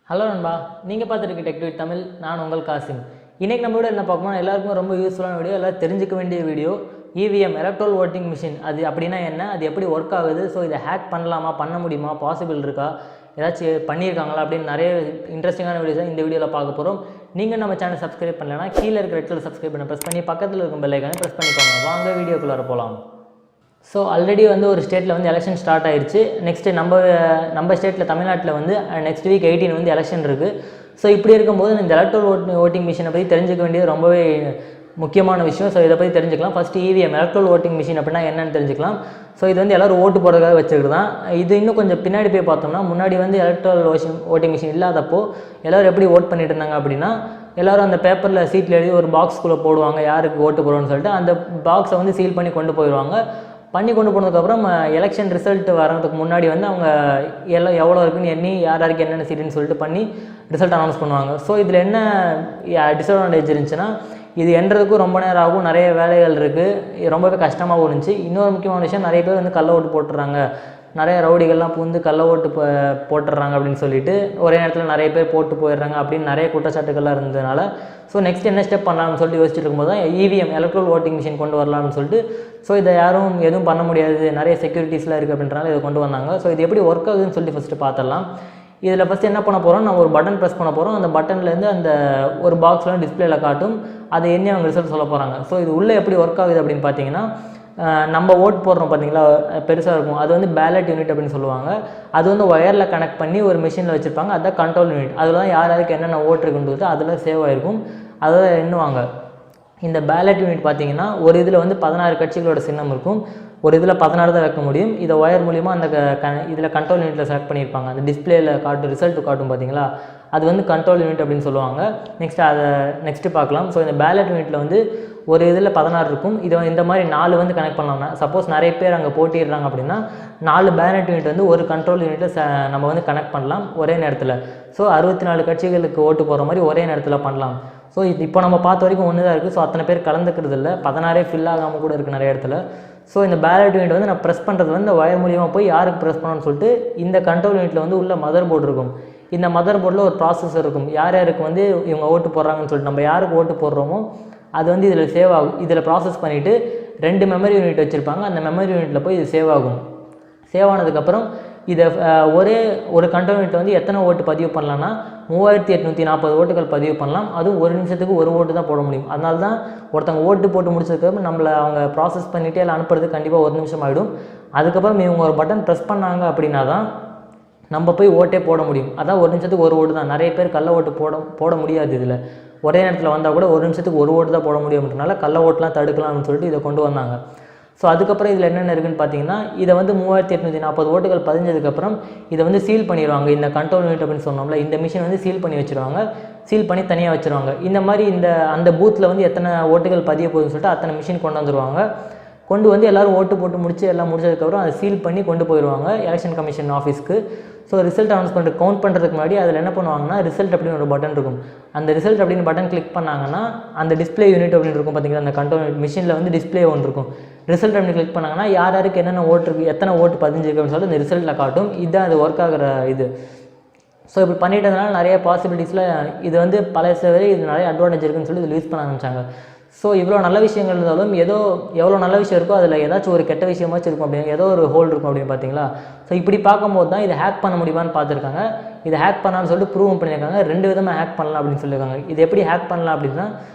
Hello நண்பா, நீங்கள் பார்த்துருக்க டெக் வித் தமிழ். நான் உங்கள் காசிம். இன்றைக்கி நம்ம வீடியோ என்ன பார்க்கணும், எல்லாருக்கும் ரொம்ப யூஸ்ஃபுல்லான வீடியோ, எல்லோரும் தெரிஞ்சுக்க வேண்டிய video. EVM electoral voting machine அது அப்படின்னா என்ன, அது எப்படி ஒர்க் ஆகுது, ஸோ இதை ஹேக் பண்ணலாமா, பண்ண முடியுமா, பாசிபிள் இருக்கா, ஏதாச்சும் பண்ணியிருக்காங்களா அப்படின்னு நிறைய இன்ட்ரெஸ்டிங்கான வீடியோஸை இந்த வீடியோவில் பார்க்க போகிறோம். நீங்கள் நம்ம சேனல் சப்ஸ்கிரைப் பண்ணலைன்னா கீழே இருக்கிற ரெட் கலர் சப்ஸ்கிரைப் பண்ண ப்ரெஸ் பண்ணி பக்கத்தில் இருக்கும் பெல் ஐக்கானை ப்ரெஸ் பண்ணிக்கோங்க. வாங்க வீடியோக்குள்ளார போகலாம். ஸோ ஆல்ரெடி ஒரு ஸ்டேட்டில் எலெக்ஷன் ஸ்டார்ட் ஆயிடுச்சு. நெக்ஸ்ட்டு நம்ம ஸ்டேட்டில் தமிழ்நாட்டில் நெக்ஸ்ட் வீக் 18 எலெக்ஷன் இருக்குது. ஸோ இப்படி இருக்கும்போது இந்த எலக்ட்ரல் ஓட்டிங் மிஷினை பற்றி தெரிஞ்சுக்க வேண்டியது ரொம்பவே முக்கியமான விஷயம். ஸோ இதை பற்றி தெரிஞ்சுக்கலாம். First EVM electoral voting machine அப்படின்னா என்னென்னு தெரிஞ்சுக்கலாம். ஸோ இது எல்லோரும் ஓட்டு போடுறதுக்காக வச்சுக்கிட்டு தான். இது இன்னும் கொஞ்சம் பின்னாடி போய் பார்த்தோம்னா, முன்னாடி எலக்ட்ரல் ஓட்டிங் மிஷின் இல்லாதப்போ எல்லோரும் எப்படி ஓட் பண்ணிட்டு இருந்தாங்க அப்படின்னா, எல்லோரும் அந்த பேப்பரில் சீட்டில் எழுதி ஒரு பாக்ஸ்குள்ளே போடுவாங்க, யாருக்கு ஓட்டு போடுறோன்னு சொல்லிட்டு. அந்த பாக்ஸை சீல் பண்ணி கொண்டு போயிடுவாங்க. கொண்டு போனதுக்கப்புறம் எலெக்ஷன் ரிசல்ட் வரதுக்கு முன்னாடி அவங்க எல்லாம் எவ்வளோ இருக்குன்னு எண்ணி யாருக்கு என்னென்ன சீட்டுன்னு சொல்லிட்டு பண்ணி ரிசல்ட் அனௌன்ஸ் பண்ணுவாங்க. ஸோ இதில் என்ன டிஸ்அட்வான்டேஜ் இருந்துச்சுன்னா, இது எண்றதுக்கும் ரொம்ப நேரம் ஆகும், நிறைய வேலைகள் இருக்குது, ரொம்பவே கஷ்டமாகவும் இருந்துச்சு. இன்னொரு முக்கியமான விஷயம், நிறைய பேர் கள்ள ஓட்டு போட்டுறாங்க, நிறைய ரவுடிகள்லாம் பூந்து கள்ள ஓட்டு போட்டுடுறாங்க அப்படின்னு சொல்லிட்டு ஒரே நேரத்தில் நிறைய பேர் போட்டு போயிடுறாங்க அப்படின்னு நிறைய குற்றச்சாட்டுகள்லாம் இருந்ததுனால, ஸோ நெக்ஸ்ட் என்ன ஸ்டெப் பண்ணலாம்னு சொல்லிட்டு யோசிச்சுட்டு இருக்கும்போது தான் இவிஎம் எலக்ட்ரல் ஓட்டிங் மிஷின் கொண்டு வரலாம்னு சொல்லிட்டு, ஸோ இதை யாரும் எதுவும் பண்ண முடியாது, நிறைய செக்யூரிட்டிஸ்லாம் இருக்குது அப்படின்றனால இதை கொண்டு வந்தாங்க. ஸோ இது எப்படி ஒர்க் ஆகுதுன்னு சொல்லிட்டு ஃபஸ்ட்டு பார்த்துடலாம். இதில் ஃபஸ்ட்டு என்ன பண்ண போகிறோம், நம்ம ஒரு பட்டன் ப்ரெஸ் பண்ண போகிறோம். அந்த பட்டன்லேருந்து அந்த ஒரு பாக்ஸ்லாம் டிஸ்பிளேல காட்டும், அதை எண்ணி அவங்க ரிசல்ட் சொல்ல போகிறாங்க. ஸோ இது உள்ளே எப்படி ஒர்க் ஆகுது அப்படின்னு பார்த்தீங்கன்னா, நம்ம ஓட் போடுறோம் பார்த்தீங்களா, பெருசாக இருக்கும், அது பேலட் யூனிட் அப்படின்னு சொல்லுவாங்க. அது ஒயரில் கனெக்ட் பண்ணி ஒரு மிஷினில் வச்சுருப்பாங்க, அதுதான் கண்ட்ரோல் யூனிட். அதில் தான் யாருக்கு என்னென்ன ஓட் இருக்குன்றது அதில் சேவ் ஆகிருக்கும், அதை எண்ணுவாங்க. இந்த பேலட் யூனிட் பார்த்தீங்கன்னா, ஒரு இதில் 16 கட்சிகளோட சின்னம் இருக்கும், ஒரு இதில் 16 தான் வைக்க முடியும். இதை ஒயர் மூலிமா அந்த இதில் கண்ட்ரோல் யூனிட்டில் செலக்ட் பண்ணியிருப்பாங்க. அந்த டிஸ்பிளேயில் காட்டும், ரிசல்ட் காட்டும் பார்த்தீங்களா, அது கண்ட்ரோல் யூனிட் அப்படின்னு சொல்லுவாங்க. நெக்ஸ்ட்டு பார்க்கலாம். ஸோ இந்த பேலட் யூனிட்டில் ஒரு இதில் 16 இருக்கும். இந்த மாதிரி 4 கனெக்ட் பண்ணலாம்னா, சப்போஸ் நிறைய பேர் அங்கே போட்டிடுறாங்க அப்படின்னா 4 பேலட் யூனிட் ஒரு கண்ட்ரோல் யூனிட்டில் நம்ம கனெக்ட் பண்ணலாம் ஒரே நேரத்தில். ஸோ 64 கட்சிகளுக்கு ஓட்டு போகிற மாதிரி ஒரே நேரத்தில் பண்ணலாம். ஸோ இப்போ நம்ம பார்த்த வரைக்கும் ஒன்று தான் இருக்குது. ஸோ அத்தனை பேர் கலந்துக்கிறது இல்லை, 16 ஃபில் ஆகாமல் கூட இருக்குது நிறைய இடத்துல. ஸோ இந்த பேலட் யூனிட் நான் ப்ரெஸ் பண்ணுறது இந்த ஒயர் மூலியமாக போய் யாருக்கு ப்ரெஸ் பண்ணணும்னு சொல்லிட்டு இந்த கண்ட்ரோல் யூனிட்டில் உள்ள மதர் போர்டு இருக்கும். இந்த மதர் போர்டில் ஒரு ப்ராசஸர் இருக்கும், யாருக்கு இவங்க ஓட்டு போடுறாங்கன்னு சொல்லிட்டு நம்ம யாருக்கு ஓட்டு போடுறோமோ அது இதில் சேவ் ஆகும். இதில் ப்ராசஸ் பண்ணிவிட்டு 2 மெமரி யூனிட் வச்சுருப்பாங்க. அந்த மெமரி யூனிட்டில் போய் இது சேவ் ஆகும். சேவ் ஆனதுக்கப்புறம் இதை ஒரு கண்ட்ரோல் யூனிட்டில் எத்தனை ஓட்டு பதிவு பண்ணலான்னா 3840 ஓட்டுகள் பதிவு பண்ணலாம். அதுவும் ஒரு நிமிஷத்துக்கு ஒரு ஓட்டு தான் போட முடியும். அதனால தான் ஒருத்தவங்க ஓட்டு போட்டு முடிச்சதுக்கப்புறம் நம்மளை அவங்க ப்ராசஸ் பண்ணிவிட்டு எல்லாம் அனுப்புறதுக்கு கண்டிப்பாக 1 நிமிஷம் ஆகிடும். அதுக்கப்புறம் இவங்க ஒரு பட்டன் ப்ரெஸ் பண்ணாங்க அப்படின்னா தான் நம்ம போய் ஓட்டே போட முடியும். அதான் 1 நிமிஷத்துக்கு ஒரு ஓட்டு தான். நிறைய பேர் கள்ள ஓட்டு போட முடியாது. இதில் ஒரே நேரத்தில் வந்தால் கூட 1 நிமிஷத்துக்கு ஒரு ஓட்டு தான் போட முடியும்ன்றனால கள்ள ஓட்டெலாம் தடுக்கலாம்னு சொல்லிட்டு இதை கொண்டு வந்தாங்க. ஸோ அதுக்கப்புறம் இதில் என்னென்ன இருக்குதுன்னு பார்த்தீங்கன்னா, இதை 3840 ஓட்டுகள் பதிஞ்சதுக்கப்புறம் இதை சீல் பண்ணிடுவாங்க. இந்த கண்ட்ரோல் யூனிட் அப்படின்னு சொன்னோம்ல, இந்த மிஷின் சீல் பண்ணி வச்சுருவாங்க. சீல் பண்ணி தனியாக வச்சுருவாங்க. இந்த மாதிரி அந்த பூத்தில் எத்தனை ஓட்டுகள் பதிய போகுதுன்னு சொல்லிட்டு அத்தனை மிஷின் கொண்டு வந்துடுவாங்க. கொண்டு எல்லோரும் ஓட்டு போட்டு எல்லாம் முடிச்சதுக்கப்புறம் அதை சீல் பண்ணி கொண்டு போயிடுவாங்க எலெக்ஷன் கமிஷன் ஆஃபீஸ்க்கு. ஸோ ரிசல்ட் அனௌன்ஸ் பண்ணுறது கவுண்ட் பண்ணுறதுக்கு முன்னாடி அதில் என்ன பண்ணுவாங்கன்னா, ரிசல்ட் அப்படின்னு ஒரு பட்டன் இருக்கும். அந்த ரிசல்ட் அப்படின்னு பட்டன் கிளிக் பண்ணாங்கன்னா அந்த டிஸ்பிளே யூனிட் அப்படின்னு இருக்கும் பார்த்தீங்கன்னா, அந்த கண்ட்ரோல் யூனிட் மிஷினில் டிஸ்பிளே ஒன்று இருக்கும். ரிசல்ட் அப்படின்னு கிளிக் பண்ணாங்கன்னா யாருக்கு என்னென்ன ஓட்டு இருக்குது, எத்தனை ஓட்டு பதிஞ்சிருக்கு அப்படின்னு சொல்லிட்டு இந்த ரிசல்ட்டில் காட்டும். இதுதான் அது ஒர்க் ஆகிற இது. ஸோ இப்படி பண்ணிட்டதுனால நிறைய பாசிபிலிட்டிஸில் இது பழைய இது நிறைய அட்வான்டேஜ் இருக்குன்னு சொல்லி இதில் யூஸ் பண்ண ஆரம்பித்தாங்க. ஸோ இவ்வளோ நல்ல விஷயங்கள் இருந்தாலும் எவ்வளோ நல்ல விஷயம் இருக்கோ அதில் ஏதாச்சும் ஒரு கெட்ட விஷயமாச்சும் இருக்கும் அப்படின்னு, ஏதோ ஒரு ஹோல் இருக்கும் அப்படின்னு பார்த்தீங்களா. ஸோ இப்படி பார்க்கும்போது தான் இதை ஹேக் பண்ண முடியுமான்னு பார்த்துருக்காங்க. இதை ஹேக் பண்ணலான்னு சொல்லிட்டு ப்ரூவ் பண்ணியிருக்காங்க. 2 விதமாக ஹேக் பண்ணலாம் அப்படின்னு சொல்லியிருக்காங்க. இது எப்படி ஹேக் பண்ணலாம் அப்படின்னா,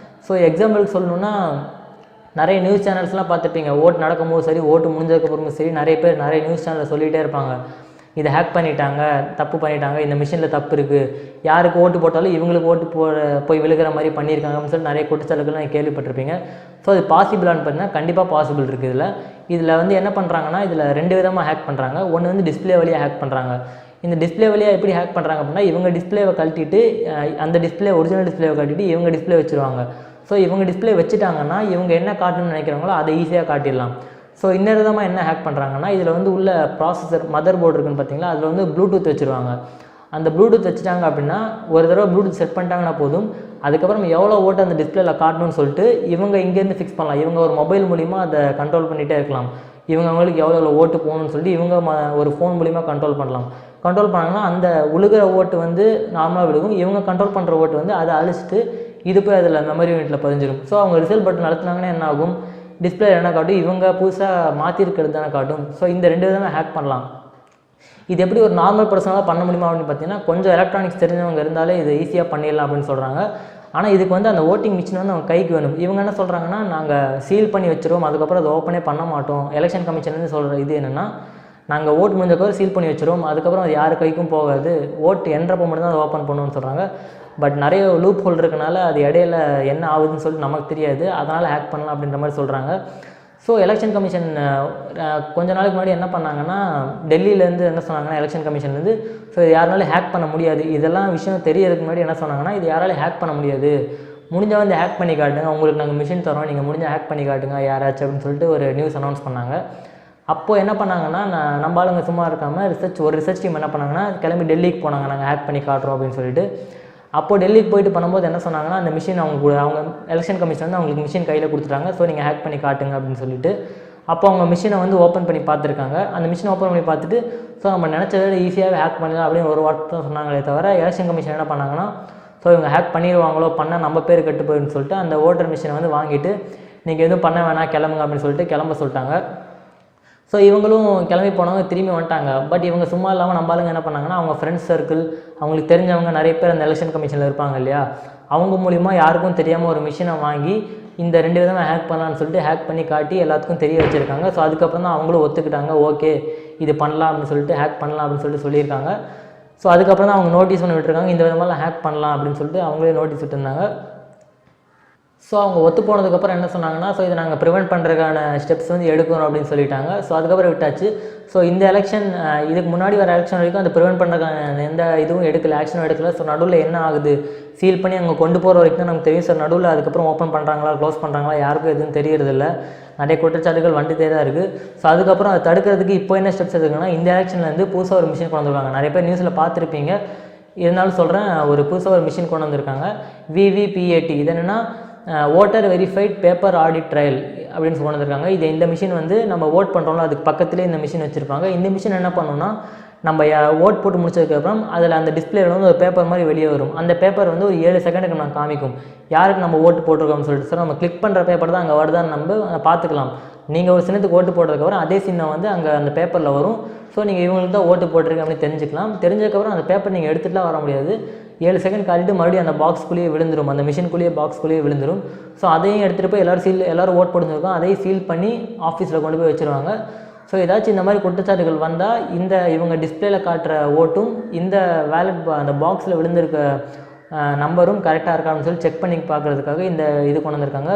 ஸோ எக்ஸாம்பிளுக்கு சொல்லணுன்னா, நிறைய நியூஸ் சேனல்ஸ்லாம் பார்த்துருப்பீங்க. ஓட்டு நடக்கும்போது சரி, ஓட்டு முடிஞ்சதுக்கப்புறமும் சரி, நிறைய பேர் நிறைய நியூஸ் சேனலில் சொல்லிகிட்டே இருப்பாங்க, இதை ஹேக் பண்ணிட்டாங்க, தப்பு பண்ணிட்டாங்க, இந்த மிஷினில் தப்பு இருக்குது, யாருக்கு ஓட்டு போட்டாலும் இவங்களுக்கு ஓட்டு போய் விழுகிற மாதிரி பண்ணியிருக்காங்க அப்படின்னு சொல்லி நிறைய குற்றச்சாட்டுகள் நான் கேள்விப்பட்டிருப்பீங்க. ஸோ அது பாசிபிளானு பார்த்தீங்கன்னா கண்டிப்பாக பாசிபிள் இருக்குது. இதில் என்ன பண்ணுறாங்கன்னா, இதில் 2 விதமாக ஹேக் பண்ணுறாங்க. ஒன்று டிஸ்பிளே வழியாக ஹேக் பண்ணுறாங்க. இந்த டிஸ்பிளே வழியாக எப்படி ஹேக் பண்ணுறாங்க அப்படின்னா, இவங்க டிஸ்பிளேவை கழட்டிட்டு அந்த ஒரிஜினல் டிஸ்பிளேவை கழட்டிட்டு இவங்க டிஸ்பிளே வச்சுருவாங்க. ஸோ இவங்க டிஸ்பிளே வச்சுட்டாங்கன்னா இவங்க என்ன காட்டணும்னு நினைக்கிறாங்களோ அதை ஈஸியாக காட்டிடலாம். ஸோ இன்னொரு விதமாக என்ன ஹேக் பண்ணுறாங்கன்னா, இதில் உள்ள ப்ராசஸர் மதர் போர்டு இருக்குன்னு பார்த்தீங்களா, அதில் ப்ளூடூத் வச்சுருவாங்க. அந்த ப்ளூடூத் வச்சுட்டாங்க அப்படின்னா, ஒரு தடவை ப்ளூடூத் செட் பண்ணிட்டாங்கன்னா போதும், அதுக்கப்புறம் எவ்வளோ ஓட்டு அந்த டிஸ்பிளேல காட்டணும்னு சொல்லிட்டு இவங்க இங்கேருந்து ஃபிக்ஸ் பண்ணலாம். இவங்க ஒரு மொபைல் மூலிமா அதை கண்ட்ரோல் பண்ணிகிட்டே இருக்கலாம். அவங்களுக்கு எவ்வளோ ஓட்டு போகணும்னு சொல்லிட்டு இவங்க ஒரு ஃபோன் மூலிமா கண்ட்ரோல் பண்ணலாம். கண்ட்ரோல் பண்ணாங்கன்னா அந்த உழுகிற ஓட்டு வந்து நார்மலாக விழுகும். இவங்க கண்ட்ரோல் பண்ணுற ஓட்டு வந்து அதை அழிச்சிட்டு இது போய் அதில் மெமரி யூனிட்டில் பதிஞ்சிடும். ஸோ அவங்க ரிசல்ட் பட்டன் அழுத்தினாங்கன்னா என்ன ஆகும், டிஸ்பிளே என்ன காட்டும், இவங்க புதுசாக மாற்றிருக்கிறது தானே காட்டும். ஸோ இந்த 2 விதமாக ஹேக் பண்ணலாம். இது எப்படி ஒரு நார்மல் பர்சனாக பண்ண முடியுமா அப்படின்னு பார்த்தீங்கன்னா, கொஞ்சம் எலக்ட்ரானிக்ஸ் தெரிஞ்சவங்க இருந்தாலே இது ஈஸியாக பண்ணிடலாம் அப்படின்னு சொல்கிறாங்க. ஆனால் இதுக்கு வந்து அந்த ஓட்டிங் மிஷின் வந்து அவங்க கைக்கு வேணும். இவங்க என்ன சொல்கிறாங்கன்னா, நாங்கள் சீல் பண்ணி வச்சுருவோம், அதுக்கப்புறம் அதை ஓப்பனே பண்ண மாட்டோம். எலெக்ஷன் கமிஷன்லேருந்து சொல்கிற இது என்னென்னா, நாங்கள் ஓட்டு முடிஞ்சக்கப்புறம் சீல் பண்ணி வச்சுருவோம், அதுக்கப்புறம் அது யார் கைக்கும் போகாது, ஓட்டு என்றப்போ மட்டும் தான் அதை ஓப்பன் பண்ணுவோம்னு சொல்கிறாங்க. பட் நிறைய லூப் ஹோல் இருக்கனால அது இடையில என்ன ஆகுதுன்னு சொல்லிட்டு நமக்கு தெரியாது, அதனால் ஹேக் பண்ணலாம் அப்படின்ற மாதிரி சொல்கிறாங்க. ஸோ எலெக்ஷன் கமிஷன் கொஞ்ச நாளுக்கு முன்னாடி என்ன பண்ணாங்கன்னா, டெல்லியிலேருந்து என்ன சொன்னாங்கன்னா, எலெக்ஷன் கமிஷன்லேருந்து ஸோ இது யாராலையும் ஹேக் பண்ண முடியாது, இதெல்லாம் விஷயம் தெரியறதுக்கு முன்னாடி என்ன சொன்னாங்கன்னா, இது யாராலையும் ஹேக் பண்ண முடியாது, முடிஞ்ச வந்து ஹேக் பண்ணி காட்டுங்க, உங்களுக்கு நாங்கள் மிஷின் தரோம், நீங்கள் முடிஞ்ச ஹேக் பண்ணி காட்டுங்க யாராச்சும் அப்படின்னு சொல்லிட்டு ஒரு நியூஸ் அனௌன்ஸ் பண்ணாங்க. அப்போது என்ன பண்ணாங்கன்னா, நம்ம ஆளுங்க சும்மா இருக்காமல் ரிசர்ச் டீம் என்ன பண்ணாங்கன்னா, கிளம்பி டெல்லிக்கு போனாங்க, நாங்கள் ஹேக் பண்ணி காட்டுறோம் அப்படின்னு சொல்லிட்டு. அப்போது டெல்லிக்கு போயிட்டு பண்ணும்போது என்ன சொன்னாங்கன்னா, அந்த மிஷின் அவங்க எலெக்ஷன் கமிஷன் வந்து அவங்களுக்கு மிஷின் கையில் கொடுத்துட்டாங்க, ஸோ நீங்கள் ஹேக் பண்ணி காட்டுங்க அப்படின்னு சொல்லிட்டு. அப்போ அவங்க மிஷினை வந்து ஓப்பன் பண்ணி பார்த்துருக்காங்க. அந்த மிஷினை ஓப்பன் பண்ணி பார்த்துட்டு ஸோ நம்ம நினச்சதை ஈஸியாகவே ஹேக் பண்ணலாம் அப்படின்னு ஒரு வார்த்தை தான் சொன்னாங்களே தவிர, எலெக்ஷன் கமிஷன் என்ன பண்ணாங்கன்னா, ஸோ இவங்க ஹேக் பண்ணிடுவாங்களோ, பண்ணால் நம்ம பேர் கெட்டு போயிடுன்னு சொல்லிட்டு அந்த ஓட்டர் மிஷினை வந்து வாங்கிட்டு நீங்கள் எதுவும் பண்ண வேணாம் கிளம்புங்க அப்படின்னு சொல்லிட்டு கிளம்ப சொல்லிட்டாங்க. ஸோ இவங்களும் கிளம்பி போனவங்க திரும்பி வந்துட்டாங்க. பட் இவங்க சும்மா இல்லாமல் நம்ம ஆளுங்க என்ன பண்ணாங்கன்னா, அவங்க ஃப்ரெண்ட்ஸ் சர்க்கிள், அவங்களுக்கு தெரிஞ்சவங்க நிறைய பேர் அந்த எலெக்ஷன் கமிஷனில் இருப்பாங்க இல்லையா, அவங்க மூலிமா யாருக்கும் தெரியாமல் ஒரு மிஷினை வாங்கி இந்த 2 விதமாக ஹேக் பண்ணலான்னு சொல்லிட்டு ஹேக் பண்ணி காட்டி எல்லாத்துக்கும் தெரிய வச்சுருக்காங்க. ஸோ அதுக்கப்புறம் தான் அவங்களும் ஒத்துக்கிட்டாங்க, ஓகே இது பண்ணலாம் அப்படின்னு சொல்லிட்டு, ஹேக் பண்ணலாம் அப்படின்னு சொல்லிட்டு சொல்லியிருக்காங்க. ஸோ அதுக்கப்புறம் தான் அவங்க நோட்டீஸ் பண்ணி விட்டுருக்காங்க, இந்த விதமாலாம் ஹேக் பண்ணலாம் அப்படின்னு சொல்லிட்டு அவங்களே நோட்டீஸ் விட்டுருந்தாங்க. ஸோ அவங்க ஒத்து போனதுக்கப்புறம் என்ன சொன்னாங்கன்னா, ஸோ இதை நாங்கள் ப்ரிவெண்ட் பண்ணுறதுக்கான ஸ்டெப்ஸ் வந்து எடுக்கணும் அப்படின்னு சொல்லிட்டாங்க. ஸோ அதுக்கப்புறம் விட்டாச்சு. ஸோ இந்த எலெக்ஷன் இதுக்கு முன்னாடி வர எலெக்ஷன் வரைக்கும் அந்த ப்ரிவெண்ட் பண்ணுறதுக்கான எந்த இதுவும் எடுக்கல, ஆக்ஷனும் எடுக்கல. ஸோ நடுவில் என்ன ஆகுது, சீல் பண்ணி அங்கே கொண்டு போகிற வரைக்கும் தான் நமக்கு தெரியும். ஸோ நடுவில் அதுக்கப்புறம் ஓப்பன் பண்ணுறாங்களா க்ளோஸ் பண்ணுறாங்களா யாருக்கும் எதுவும் தெரியறதில்ல, நிறைய குற்றச்சாட்டுகள் வந்துட்டே தான் இருக்குது. ஸோ அதுக்கப்புறம் அதை தடுக்கிறதுக்கு இப்போ என்ன ஸ்டெப்ஸ் எடுக்குன்னா, இந்த எலெக்ஷன்லேருந்து புதுசாக ஒரு மிஷின் கொண்டு வந்துருக்காங்க. நிறைய பேர் நியூஸில் பார்த்துருப்பீங்க, இருந்தாலும் சொல்கிறேன், ஒரு புதுசாக ஒரு மிஷின் கொண்டு வந்திருக்காங்க, VVPAT. இது என்னென்னா voter verified paper audit trail அப்படின்னு கொண்டு வந்திருக்காங்க. இந்த மிஷின் வந்து நம்ம ஓட் பண்ணுறோம்ல, அதுக்கு பக்கத்துலேயே இந்த மிஷின் வச்சுருப்பாங்க. இந்த மிஷின் என்ன பண்ணணும்னா, நம்ம ஓட் போட்டு முடிச்சதுக்கப்புறம் அதில் அந்த டிஸ்பிளேவில் வந்து ஒரு பேப்பர் மாதிரி வெளியே வரும். அந்த பேப்பர் வந்து ஒரு 7 செகண்டுக்கு நம்ம காமிக்கும் யாருக்கு நம்ம ஓட்டு போட்டிருக்கோம்னு சொல்லிட்டு. சார் நம்ம கிளிக் பண்ணுற பேப்பர் தான் அங்கே வருதான்னு நம்ம பார்த்துக்கலாம். நீங்கள் ஒரு சின்னத்துக்கு ஓட்டு போட்டதுக்கப்புறம் அதே சின்னம் வந்து அங்கே அந்த பேப்பரில் வரும். ஸோ நீங்கள் இவங்களுக்கு தான் ஓட்டு போட்டிருக்கீங்க அப்படின்னு தெரிஞ்சுக்கலாம். தெரிஞ்சதுக்கப்புறம் அந்த பேப்பர் நீங்கள் எடுத்துகிட்டுலாம் வர முடியாது, 7 செகண்ட் காலிட்டு மறுபடியும் அந்த பாக்ஸ்குள்ளேயே விழுந்துடும், அந்த மிஷின்குள்ளேயே பாக்ஸ்குள்ளேயே விழுந்துடும். ஸோ அதையும் எடுத்துகிட்டு போய் எல்லோரும் ஓட் போட்டுருக்கோம், அதையும் சீல் பண்ணி ஆஃபீஸில் கொண்டு போய் வச்சுருவாங்க. ஸோ ஏதாச்சும் இந்த மாதிரி குற்றச்சாட்டுகள் வந்தால் இவங்க டிஸ்பிளேயில் காட்டுற ஓட்டும் இந்த வேலட் அந்த பாக்ஸில் விழுந்திருக்க நம்பரும் கரெக்டாக இருக்கா அப்படின்னு சொல்லி செக் பண்ணி பார்க்குறதுக்காக இந்த இது கொண்டு வந்திருக்காங்க.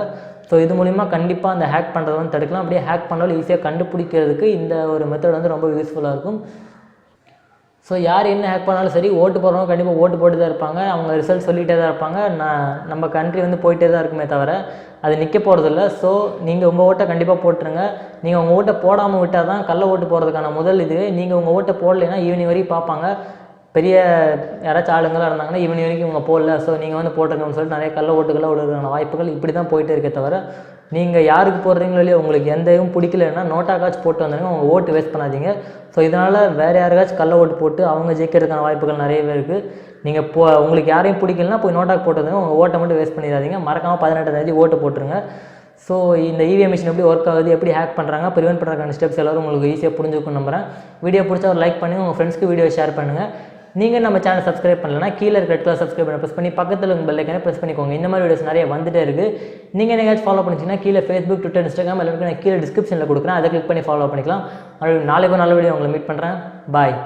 ஸோ இது மூலிமா கண்டிப்பாக அந்த ஹேக் பண்ணுறதை வந்து தடுக்கலாம். அப்படியே ஹேக் பண்ணாலும் ஈஸியாக கண்டுபிடிக்கிறதுக்கு இந்த ஒரு மெத்தட் வந்து ரொம்ப யூஸ்ஃபுல்லாக இருக்கும். ஸோ யார் என்ன ஹேக் பண்ணாலும் சரி, ஓட்டு போடுறவங்க கண்டிப்பாக ஓட்டு போட்டு தான் இருப்பாங்க, அவங்க ரிசல்ட் சொல்லிகிட்டே தான் இருப்பாங்க. நம்ம கண்ட்ரி வந்து போயிட்டே தான் இருக்குமே தவிர அது நிற்க போகிறதில்ல. ஸோ நீங்கள் உங்கள் ஓட்டை கண்டிப்பாக போட்டுருங்க. நீங்கள் உங்கள் ஓட்டை போடாமல் விட்டால் தான் கள்ள ஓட்டு போடுறதுக்கான முதல் இதுவே. நீங்கள் உங்கள் ஓட்டை போடலைன்னா ஈவினிங் வரைக்கும் பார்ப்பாங்க, பெரிய யாராச்சும் ஆளுங்களாக இருந்தாங்கன்னா ஈவினிங் வரைக்கும் இவங்க போடல, ஸோ நீங்கள் வந்து போட்டுருங்கன்னு சொல்லிட்டு நிறைய கள்ள ஓட்டுகளாக விடுறதுக்கான வாய்ப்புகள் இப்படி தான் போயிட்டே இருக்கே தவிர, நீங்கள் யாருக்கு போடுறீங்களோ இல்லையோ உங்களுக்கு எந்த இதுவும் பிடிக்கலன்னா நோட்டாக்காச்சும் போட்டு வந்துடுங்க, உங்கள் ஓட்டு வேஸ்ட் பண்ணாதீங்க. ஸோ இதனால் வேறு யாருக்காச்சும் கள்ள ஓட்டு போட்டு அவங்க ஜெயிக்கிறதுக்கான வாய்ப்புகள் நிறையவே இருக்குது. நீங்கள் உங்களுக்கு யாரையும் பிடிக்கலன்னா போய் நோட்டாக்கு போட்டு வந்துங்க, உங்கள் ஓட்டை மட்டும் வேஸ்ட் பண்ணிடாதீங்க. மறக்காமல் 18ஆம் தேதி ஓட்டு போட்டுருங்க. ஸோ இந்த EVM மிஷின் எப்படி ஒர்க் ஆகுது, எப்படி ஹேக் பண்ணுறாங்க, ப்ரிவெண்ட் பண்ணுறதுக்கான ஸ்டெப்ஸ் எல்லோரும் உங்களுக்கு ஈஸியாக புரிஞ்சுக்கணும்னு நம்புகிறேன். வீடியோ பிடிச்சா ஒரு லைக் பண்ணுங்கள், உங்கள் ஃப்ரெண்ட்ஸ்க்கு வீடியோ ஷேர் பண்ணுங்கள். நீங்கள் நம்ம சேனல் சப்ஸ்கிரைப் பண்ணலன்னா கீழே இருக்க ரெட் கலர் சப்ஸ்கிரைப் பண்ணி ப்ரெஸ் பண்ணி பக்கத்தில் உங்கள் பெல் ஐக்கானை ப்ரெஸ் பண்ணிக்கோங்க. இந்த மாதிரி வீடியோஸ் நிறைய வந்துட்டே இருக்குது. நீங்கள் என்னைக்காச்சும் ஃபாலோ பண்ணிச்சிங்கன்னா கீழே Facebook, Twitter, Instagram எல்லாருக்கும் நான் கீழே டிஸ்கிரிப்ஷனில் கொடுக்குறேன், அதை கிளிக் பண்ணி ஃபாலோ பண்ணிக்கலாம். நாளைக்கு நல்ல வீடியோ உங்களை மீட் பண்ணுறேன். பாய்.